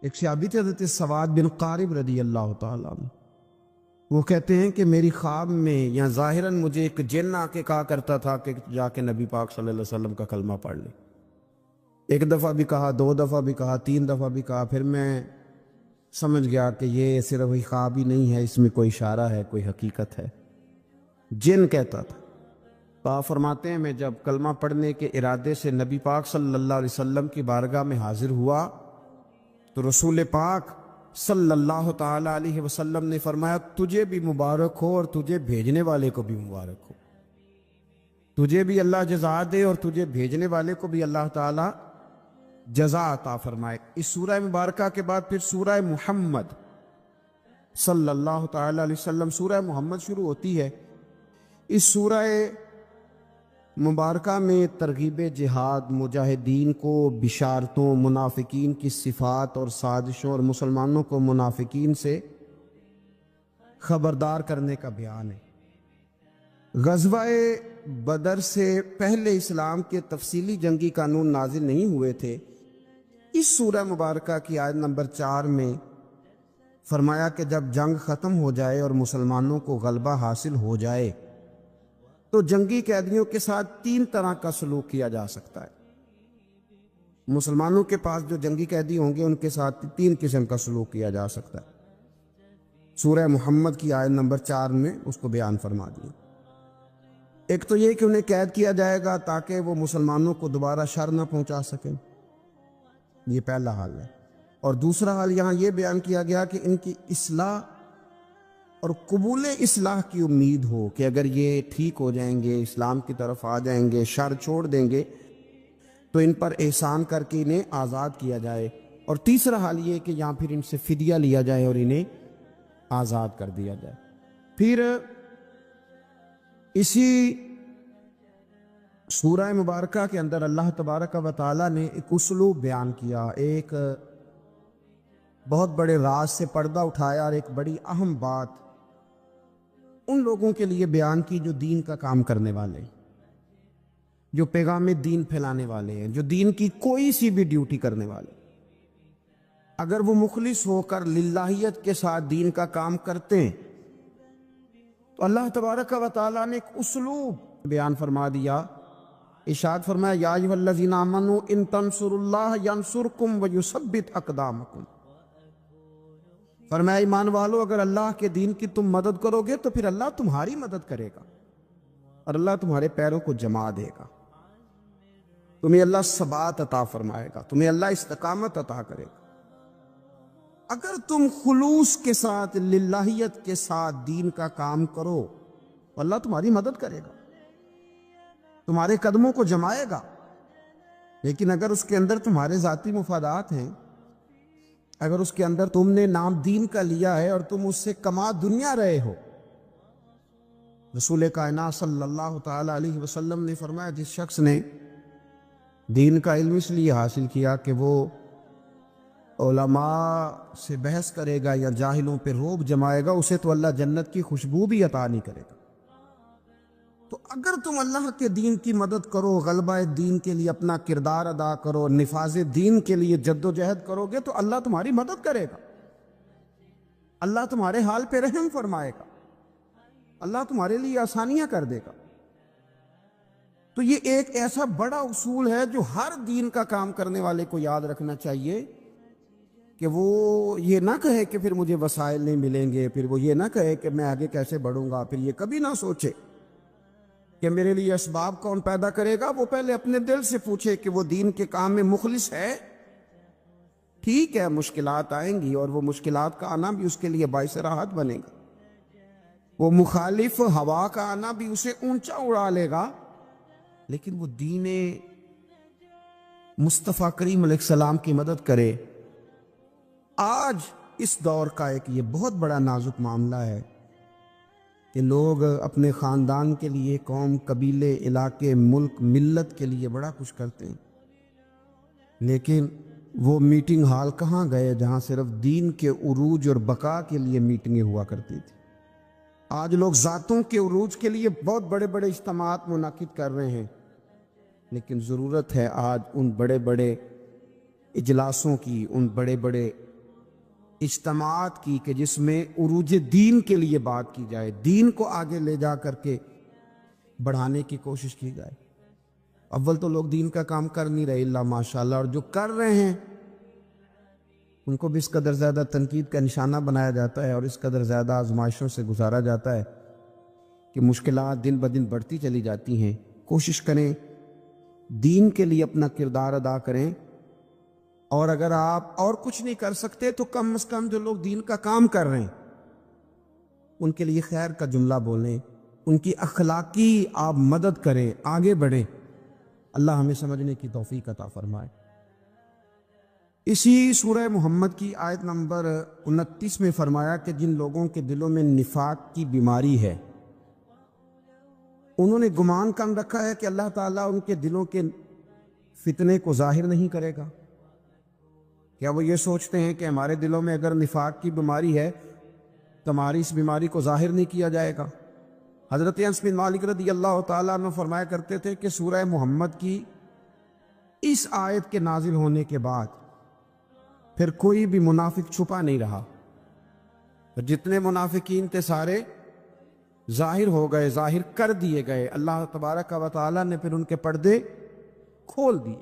ایک صحابی تھے حضرت سواد بن قارب رضی اللہ تعالیٰ عنہ، وہ کہتے ہیں کہ میری خواب میں یا ظاہراً مجھے ایک جن آ کے کہا کرتا تھا کہ جا کے نبی پاک صلی اللہ علیہ وسلم کا کلمہ پڑھ لے۔ ایک دفعہ بھی کہا، دو دفعہ بھی کہا، تین دفعہ بھی کہا، پھر میں سمجھ گیا کہ یہ صرف وہی خواب ہی نہیں ہے، اس میں کوئی اشارہ ہے، کوئی حقیقت ہے۔ جن کہتا تھا۔ تو آپ فرماتے ہیں میں جب کلمہ پڑھنے کے ارادے سے نبی پاک صلی اللہ علیہ وسلم کی بارگاہ میں حاضر ہوا تو رسول پاک صلی اللہ تعالی علیہ وسلم نے فرمایا تجھے بھی مبارک ہو اور تجھے بھیجنے والے کو بھی مبارک ہو، تجھے بھی اللہ جزا دے اور تجھے بھیجنے والے کو بھی اللہ تعالی جزا عطا فرمائے۔ اس سورہ مبارکہ کے بعد پھر سورہ محمد صلی اللہ تعالی علیہ وسلم، سورہ محمد شروع ہوتی ہے۔ اس سورہ مبارکہ میں ترغیب جہاد، مجاہدین کو بشارتوں، منافقین کی صفات اور سازشوں اور مسلمانوں کو منافقین سے خبردار کرنے کا بیان ہے۔ غزوہ بدر سے پہلے اسلام کے تفصیلی جنگی قانون نازل نہیں ہوئے تھے۔ اس سورہ مبارکہ کی آیت نمبر 4 میں فرمایا کہ جب جنگ ختم ہو جائے اور مسلمانوں کو غلبہ حاصل ہو جائے تو جنگی قیدیوں کے ساتھ 3 طرح کا سلوک کیا جا سکتا ہے۔ مسلمانوں کے پاس جو جنگی قیدی ہوں گے ان کے ساتھ 3 قسم کا سلوک کیا جا سکتا ہے۔ سورہ محمد کی آیت نمبر 4 میں اس کو بیان فرما دیا۔ ایک تو یہ کہ انہیں قید کیا جائے گا تاکہ وہ مسلمانوں کو دوبارہ شر نہ پہنچا سکیں، یہ پہلا حال ہے۔ اور دوسرا حال یہاں یہ بیان کیا گیا کہ ان کی اصلاح اور قبول اصلاح کی امید ہو کہ اگر یہ ٹھیک ہو جائیں گے، اسلام کی طرف آ جائیں گے، شر چھوڑ دیں گے تو ان پر احسان کر کے انہیں آزاد کیا جائے۔ اور تیسرا حال یہ کہ یہاں پھر ان سے فدیہ لیا جائے اور انہیں آزاد کر دیا جائے۔ پھر اسی سورہ مبارکہ کے اندر اللہ تبارک و تعالیٰ نے ایک اسلوب بیان کیا، ایک بہت بڑے راز سے پردہ اٹھایا اور ایک بڑی اہم بات ان لوگوں کے لیے بیان کی جو دین کا کام کرنے والے ہیں، جو پیغام دین پھیلانے والے ہیں، جو دین کی کوئی سی بھی ڈیوٹی کرنے والے۔ اگر وہ مخلص ہو کر للہیت کے ساتھ دین کا کام کرتے ہیں تو اللہ تبارک و تعالیٰ نے ایک اسلوب بیان فرما دیا۔ ارشاد فرمایا یا ایھا الذین آمنوا ان تنصروا اللہ ینصرکم ویثبت اقدامکم، فرمایا ایمان والو اگر اللہ کے دین کی تم مدد کرو گے تو پھر اللہ تمہاری مدد کرے گا اور اللہ تمہارے پیروں کو جما دے گا، تمہیں اللہ ثبات عطا فرمائے گا، تمہیں اللہ استقامت عطا کرے گا۔ اگر تم خلوص کے ساتھ، للہیت کے ساتھ دین کا کام کرو تو اللہ تمہاری مدد کرے گا، تمہارے قدموں کو جمائے گا۔ لیکن اگر اس کے اندر تمہارے ذاتی مفادات ہیں، اگر اس کے اندر تم نے نام دین کا لیا ہے اور تم اس سے کما دنیا رہے ہو، رسول کائنات صلی اللہ تعالی علیہ وسلم نے فرمایا جس شخص نے دین کا علم اس لیے حاصل کیا کہ وہ علماء سے بحث کرے گا یا جاہلوں پہ روب جمائے گا، اسے تو اللہ جنت کی خوشبو بھی عطا نہیں کرے گا۔ تو اگر تم اللہ کے دین کی مدد کرو، غلبہ دین کے لیے اپنا کردار ادا کرو، نفاذ دین کے لیے جد و جہد کرو گے تو اللہ تمہاری مدد کرے گا، اللہ تمہارے حال پہ رحم فرمائے گا، اللہ تمہارے لیے آسانیاں کر دے گا۔ تو یہ ایک ایسا بڑا اصول ہے جو ہر دین کا کام کرنے والے کو یاد رکھنا چاہیے کہ وہ یہ نہ کہے کہ پھر مجھے وسائل نہیں ملیں گے، پھر وہ یہ نہ کہے کہ میں آگے کیسے بڑھوں گا، پھر یہ کبھی نہ سوچے کہ میرے لیے اسباب کون پیدا کرے گا۔ وہ پہلے اپنے دل سے پوچھے کہ وہ دین کے کام میں مخلص ہے۔ ٹھیک ہے مشکلات آئیں گی اور وہ مشکلات کا آنا بھی اس کے لیے باعث راحت بنے گا، وہ مخالف ہوا کا آنا بھی اسے اونچا اڑا لے گا، لیکن وہ دین مصطفیٰ کریم علیہ السلام کی مدد کرے۔ آج اس دور کا ایک یہ بہت بڑا نازک معاملہ ہے کہ لوگ اپنے خاندان کے لیے، قوم، قبیلے، علاقے، ملک، ملت کے لیے بڑا کچھ کرتے ہیں، لیکن وہ میٹنگ ہال کہاں گئے جہاں صرف دین کے عروج اور بقا کے لیے میٹنگیں ہوا کرتی تھی۔ آج لوگ ذاتوں کے عروج کے لیے بہت بڑے بڑے اجتماعات منعقد کر رہے ہیں، لیکن ضرورت ہے آج ان بڑے بڑے اجلاسوں کی، ان بڑے بڑے اجتماعات کی کہ جس میں عروج دین کے لیے بات کی جائے، دین کو آگے لے جا کر کے بڑھانے کی کوشش کی جائے۔ اول تو لوگ دین کا کام کر نہیں رہے اللہ ماشاءاللہ، اور جو کر رہے ہیں ان کو بھی اس قدر زیادہ تنقید کا نشانہ بنایا جاتا ہے اور اس قدر زیادہ آزمائشوں سے گزارا جاتا ہے کہ مشکلات دن بدن بڑھتی چلی جاتی ہیں۔ کوشش کریں دین کے لیے اپنا کردار ادا کریں، اور اگر آپ اور کچھ نہیں کر سکتے تو کم از کم جو لوگ دین کا کام کر رہے ہیں ان کے لیے خیر کا جملہ بولیں، ان کی اخلاقی آپ مدد کریں، آگے بڑھیں۔ اللہ ہمیں سمجھنے کی توفیق عطا فرمائے۔ اسی سورہ محمد کی آیت نمبر 29 میں فرمایا کہ جن لوگوں کے دلوں میں نفاق کی بیماری ہے، انہوں نے گمان کام رکھا ہے کہ اللہ تعالیٰ ان کے دلوں کے فتنے کو ظاہر نہیں کرے گا۔ کیا وہ یہ سوچتے ہیں کہ ہمارے دلوں میں اگر نفاق کی بیماری ہے تو ہماری اس بیماری کو ظاہر نہیں کیا جائے گا؟ حضرت انس بن مالک رضی اللہ تعالیٰ عنہ فرمایا کرتے تھے کہ سورہ محمد کی اس آیت کے نازل ہونے کے بعد پھر کوئی بھی منافق چھپا نہیں رہا، جتنے منافقین تھے سارے ظاہر ہو گئے، ظاہر کر دیے گئے۔ اللہ تبارک و تعالیٰ نے پھر ان کے پردے کھول دیے۔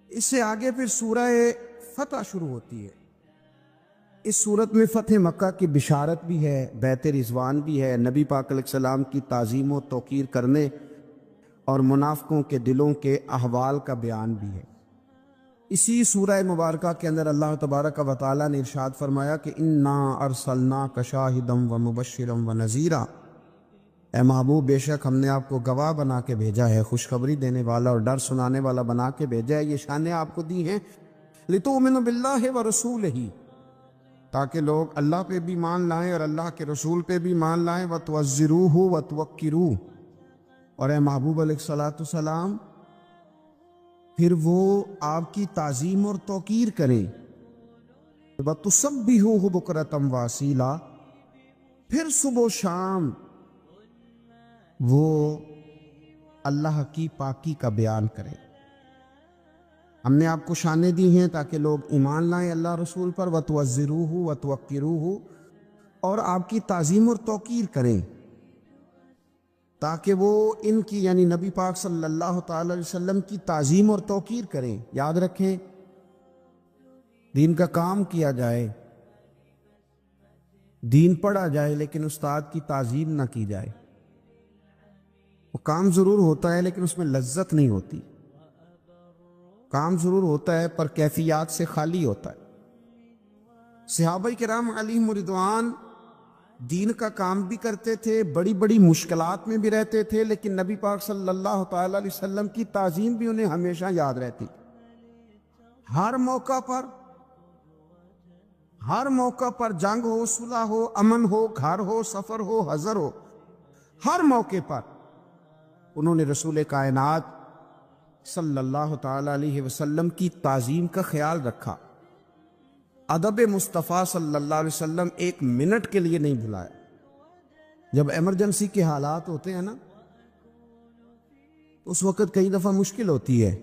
اس سے آگے پھر سورہ فتح شروع ہوتی ہے۔ اس صورت میں فتح مکہ کی بشارت بھی ہے، بیت رضوان بھی ہے، نبی پاک علیہ السلام کی تعظیم و توقیر کرنے اور منافقوں کے دلوں کے احوال کا بیان بھی ہے۔ اسی سورہ مبارکہ کے اندر اللہ تبارک و تعالیٰ نے ارشاد فرمایا کہ انا ارسلناک شاہدا ومبشرا ونذیرا، اے محبوب بے شک ہم نے آپ کو گواہ بنا کے بھیجا ہے، خوشخبری دینے والا اور ڈر سنانے والا بنا کے بھیجا ہے۔ یہ شانیں آپ کو دی ہیں لتؤمنوا باللہ ورسولہ، تاکہ لوگ اللہ پہ بھی مان لائیں اور اللہ کے رسول پہ بھی مان لائیں، وتعزروہ وتوقروہ، اور اے محبوب علیہ الصلوۃ والسلام پھر وہ آپ کی تعظیم اور توقیر کریں، وتسبحوہ بکرۃ واصیلا، پھر صبح و شام وہ اللہ کی پاکی کا بیان کریں۔ ہم نے آپ کو شانیں دی ہیں تاکہ لوگ ایمان لائیں اللہ رسول پر، وتعزروہ وتوقروہ، اور آپ کی تعظیم اور توقیر کریں، تاکہ وہ ان کی یعنی نبی پاک صلی اللہ تعالی علیہ وسلم کی تعظیم اور توقیر کریں۔ یاد رکھیں دین کا کام کیا جائے، دین پڑھا جائے، لیکن استاد کی تعظیم نہ کی جائے۔ وہ کام ضرور ہوتا ہے لیکن اس میں لذت نہیں ہوتی، کام ضرور ہوتا ہے پر کیفیات سے خالی ہوتا ہے۔ صحابہ کرام علیہم رضوان دین کا کام بھی کرتے تھے، بڑی بڑی مشکلات میں بھی رہتے تھے، لیکن نبی پاک صلی اللہ تعالی علیہ وسلم کی تعظیم بھی انہیں ہمیشہ یاد رہتی۔ ہر موقع پر جنگ ہو، صلح ہو، امن ہو، گھر ہو، سفر ہو، حضر ہو، ہر موقع پر انہوں نے رسول کائنات صلی اللہ تعالی علیہ وسلم کی تعظیم کا خیال رکھا۔ ادب مصطفیٰ صلی اللہ علیہ وسلم ایک منٹ کے لیے نہیں بھلایا۔ جب ایمرجنسی کے حالات ہوتے ہیں نا، اس وقت کئی دفعہ مشکل ہوتی ہے،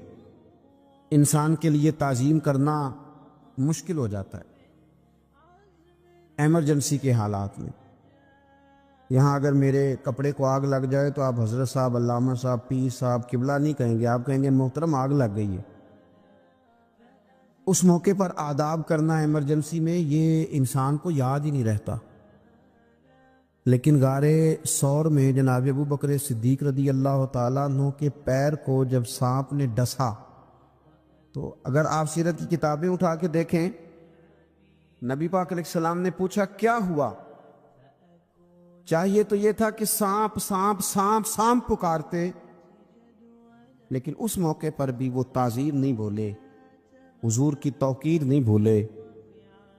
انسان کے لیے تعظیم کرنا مشکل ہو جاتا ہے ایمرجنسی کے حالات میں۔ یہاں اگر میرے کپڑے کو آگ لگ جائے تو آپ حضرت صاحب، علامہ صاحب، پیر صاحب، قبلہ نہیں کہیں گے، آپ کہیں گے محترم آگ لگ گئی ہے۔ اس موقع پر آداب کرنا ایمرجنسی میں یہ انسان کو یاد ہی نہیں رہتا، لیکن غارِ ثور میں جناب ابو بکر صدیق رضی اللہ تعالیٰ عنہ کے پیر کو جب سانپ نے ڈسا تو اگر آپ سیرت کی کتابیں اٹھا کے دیکھیں، نبی پاک علیہ السلام نے پوچھا کیا ہوا؟ چاہیے تو یہ تھا کہ سانپ سانپ سانپ سانپ پکارتے، لیکن اس موقع پر بھی وہ تعظیم نہیں بھولے، حضور کی توقیر نہیں بھولے،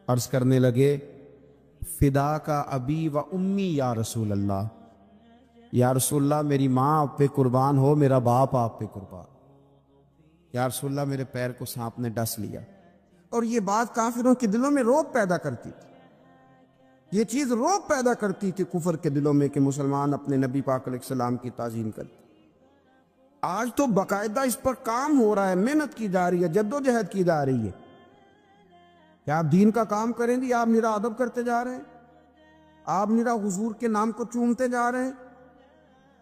عرض کرنے لگے فدا کا ابی و امی یا رسول اللہ، یا رسول اللہ میری ماں آپ پہ قربان ہو، میرا باپ آپ پہ قربان، یا رسول اللہ میرے پیر کو سانپ نے ڈس لیا۔ اور یہ بات کافروں کے دلوں میں رعب پیدا کرتی تھی، یہ چیز رعب پیدا کرتی تھی کفر کے دلوں میں کہ مسلمان اپنے نبی پاک علیہ السلام کی تعظیم کرتے۔ آج تو باقاعدہ اس پر کام ہو رہا ہے، محنت کی جا رہی ہے، جد و جہد کی جا رہی ہے، کیا آپ دین کا کام کریں گے یا آپ میرا ادب کرتے جا رہے ہیں؟ آپ میرا حضور کے نام کو چومتے جا رہے ہیں؟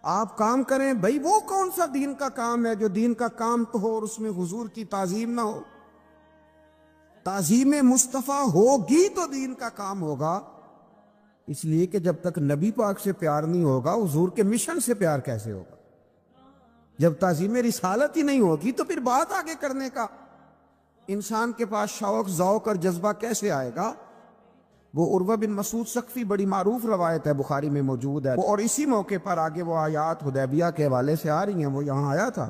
آپ کام کریں بھائی، وہ کون سا دین کا کام ہے جو دین کا کام تو ہو اور اس میں حضور کی تعظیم نہ ہو؟ تعظیم مصطفیٰ ہوگی تو دین کا کام ہوگا، اس لیے کہ جب تک نبی پاک سے پیار نہیں ہوگا حضور کے مشن سے پیار کیسے ہوگا؟ جب تعظیم رسالت ہی نہیں ہوگی تو پھر بات آگے کرنے کا انسان کے پاس شوق ذوق اور جذبہ کیسے آئے گا؟ وہ عروہ بن مسعود ثقفی، بڑی معروف روایت ہے، بخاری میں موجود ہے، اور اسی موقع پر آگے وہ آیات حدیبیہ کے حوالے سے آ رہی ہیں، وہ یہاں آیا تھا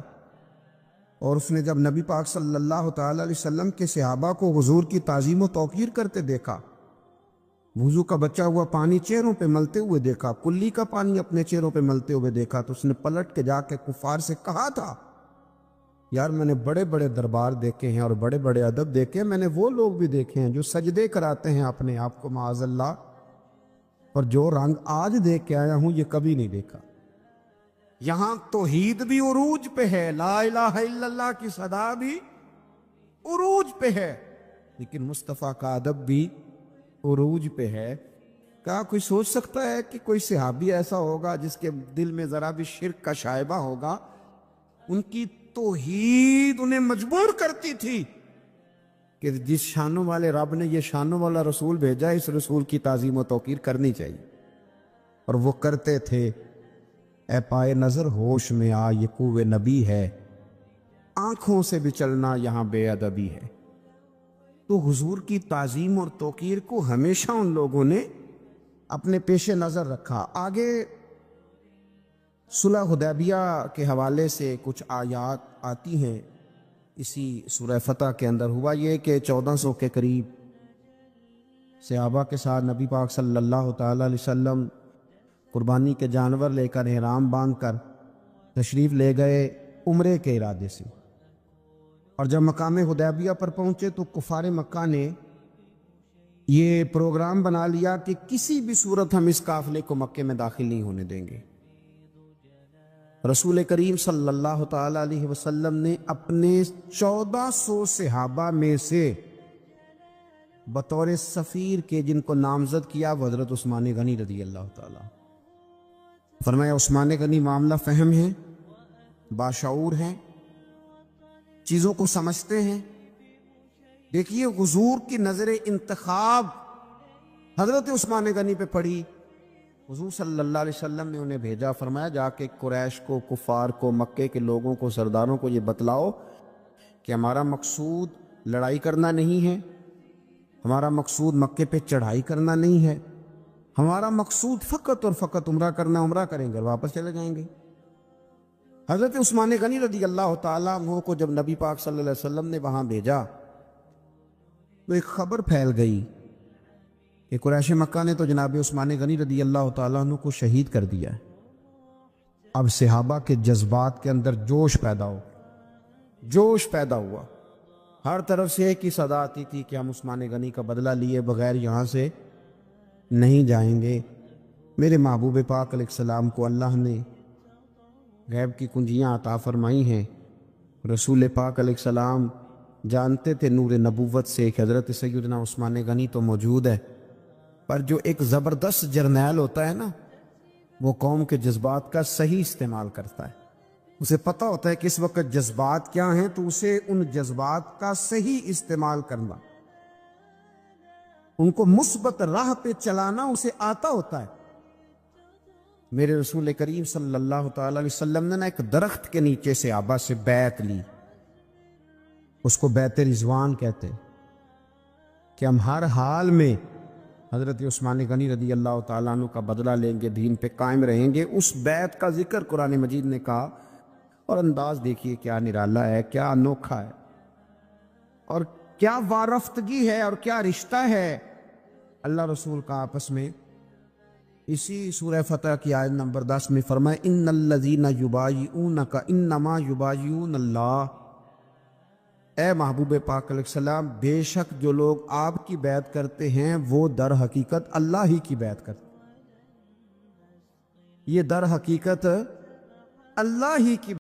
اور اس نے جب نبی پاک صلی اللہ تعالی علیہ وسلم کے صحابہ کو حضور کی تعظیم و توقیر کرتے دیکھا، وضو کا بچا ہوا پانی چہروں پہ ملتے ہوئے دیکھا، کلی کا پانی اپنے چہروں پہ ملتے ہوئے دیکھا، تو اس نے پلٹ کے جا کے کفار سے کہا تھا، یار میں نے بڑے بڑے دربار دیکھے ہیں اور بڑے بڑے ادب دیکھے ہیں، میں نے وہ لوگ بھی دیکھے ہیں جو سجدے کراتے ہیں اپنے آپ کو معاذ اللہ، اور جو رنگ آج دیکھ کے آیا ہوں یہ کبھی نہیں دیکھا۔ یہاں توحید بھی عروج پہ ہے، لا الہ الا اللہ کی صدا بھی عروج پہ ہے، لیکن مصطفیٰ کا ادب بھی عروج پہ ہے۔ کیا کوئی سوچ سکتا ہے کہ کوئی صحابی ایسا ہوگا جس کے دل میں ذرا بھی شرک کا شائبہ ہوگا؟ ان کی توحید انہیں مجبور کرتی تھی کہ جس شانوں والے رب نے یہ شانوں والا رسول بھیجا، اس رسول کی تعظیم و توقیر کرنی چاہیے، اور وہ کرتے تھے۔ اے پائے نظر ہوش میں آ، یہ کوہ نبی ہے، آنکھوں سے بھی چلنا یہاں بے ادبی ہے۔ تو حضور کی تعظیم اور توقیر کو ہمیشہ ان لوگوں نے اپنے پیش نظر رکھا۔ آگے صلح حدیبیہ کے حوالے سے کچھ آیات آتی ہیں اسی سورہ فتح کے اندر۔ ہوا یہ کہ 1400 کے قریب صحابہ کے ساتھ نبی پاک صلی اللہ تعالی علیہ وسلم قربانی کے جانور لے کر احرام باندھ کر تشریف لے گئے عمرے کے ارادے سے، اور جب مقام حدیبیہ پر پہنچے تو کفار مکہ نے یہ پروگرام بنا لیا کہ کسی بھی صورت ہم اس قافلے کو مکے میں داخل نہیں ہونے دیں گے۔ رسول کریم صلی اللہ تعالی علیہ وسلم نے اپنے 1400 صحابہ میں سے بطور سفیر کے جن کو نامزد کیا وہ حضرت عثمان غنی رضی اللہ تعالی۔ فرمایا عثمان غنی معاملہ فہم ہیں، باشعور ہیں، چیزوں کو سمجھتے ہیں۔ دیکھیے حضور کی نظر انتخاب حضرت عثمان غنی پہ پڑی، حضور صلی اللہ علیہ وسلم نے انہیں بھیجا، فرمایا جا کے قریش کو، کفار کو، مکے کے لوگوں کو، سرداروں کو یہ بتلاؤ کہ ہمارا مقصود لڑائی کرنا نہیں ہے، ہمارا مقصود مکے پہ چڑھائی کرنا نہیں ہے، ہمارا مقصود فقط اور فقط عمرہ کرنا، عمرہ کریں گے اور واپس چلے جائیں گے۔ حضرت عثمان غنی رضی اللہ تعالیٰ عنہ کو جب نبی پاک صلی اللہ علیہ وسلم نے وہاں بھیجا تو ایک خبر پھیل گئی کہ قریش مکہ نے تو جناب عثمان غنی رضی اللہ تعالیٰ عنہ کو شہید کر دیا ہے۔ اب صحابہ کے جذبات کے اندر جوش پیدا ہوا، ہر طرف سے ایک ہی صدا آتی تھی کہ ہم عثمان غنی کا بدلہ لیے بغیر یہاں سے نہیں جائیں گے۔ میرے محبوب پاک علیہ السلام کو اللہ نے غیب کی کنجیاں عطا فرمائی ہیں۔ رسول پاک علیہ السلام جانتے تھے نور نبوت سے کہ حضرت سیدنا عثمان غنی تو موجود ہے، پر جو ایک زبردست جرنیل ہوتا ہے نا، وہ قوم کے جذبات کا صحیح استعمال کرتا ہے۔ اسے پتہ ہوتا ہے کہ اس وقت جذبات کیا ہیں، تو اسے ان جذبات کا صحیح استعمال کرنا، ان کو مثبت راہ پہ چلانا اسے آتا ہوتا ہے۔ میرے رسول کریم صلی اللہ تعالی علیہ وسلم نے ایک درخت کے نیچے سے صحابہ سے بیعت لی، اس کو بیعت رضوان کہتے ہیں، کہ ہم ہر حال میں حضرت عثمان غنی رضی اللہ تعالیٰ عنہ کا بدلہ لیں گے، دین پہ قائم رہیں گے۔ اس بیعت کا ذکر قرآن مجید نے کہا، اور انداز دیکھیے کیا نرالا ہے، کیا انوکھا ہے، اور کیا وارفتگی ہے، اور کیا رشتہ ہے اللہ رسول کا آپس میں۔ اسی سورہ فتح کی آیت نمبر 10 میں فرمائے ان الذین یبایعونک انما یبایعون اللہ، اے محبوب پاک علیہ السلام بے شک جو لوگ آپ کی بیعت کرتے ہیں وہ در حقیقت اللہ ہی کی بیعت کرتے ہیں، یہ در حقیقت اللہ ہی کی